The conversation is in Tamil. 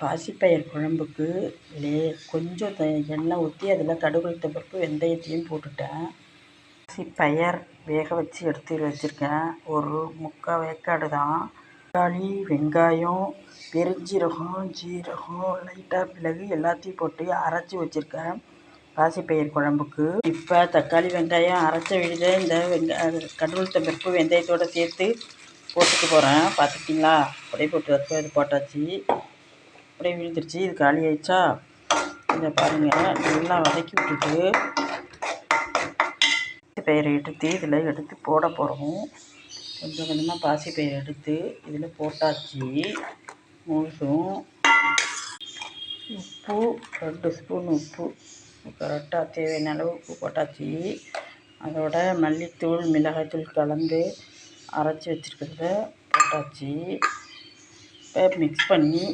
பாசிப்பயிறு குழம்புக்கு கொஞ்சம் எண்ணெய் ஊற்றி அதில் கடுகு உளுத்தம் பருப்பு வெந்தயத்தையும் போட்டுட்டேன். பாசிப்பயிறு வேக வச்சு எடுத்து வச்சுருக்கேன். ஒரு 3/4 வேக்காடு தான். தக்காளி, வெங்காயம், பெருஞ்சீரகம், ஜீரகம், லைட்டாக மிளகு எல்லாத்தையும் போட்டு அரைச்சி வச்சுருக்கேன் பாசிப்பயிறு குழம்புக்கு. இப்போ தக்காளி வெங்காயம் அரைச்ச விழுத இந்த கடுகு உளுத்தம் பருப்பு வெந்தயத்தோடு சேர்த்து போட்டுக்க போகிறேன். பார்த்துக்கிட்டிங்களா? அப்படியே போட்டு இது போட்டாச்சு. அப்படியே விழுந்துருச்சு. இது காலி ஆயிடுச்சா? இதை பாருங்கள், நல்லா வதக்கி விட்டுட்டு பாசிப்பயிரை எடுத்து போட போகிறோம். கொஞ்சம் கொஞ்சமாக பாசிப்பயிரை எடுத்து இதில் போட்டாச்சு. முழுசும் உப்பு 2 ஸ்பூன் உப்பு கரெக்டாக தேவையான அளவு உப்பு போட்டாச்சு. அதோட மல்லித்தூள் மிளகாய்த்தூள் கலந்து அரைச்சி வச்சுருக்கிறத போட்டாச்சு. இப்போ மிக்ஸ் பண்ணி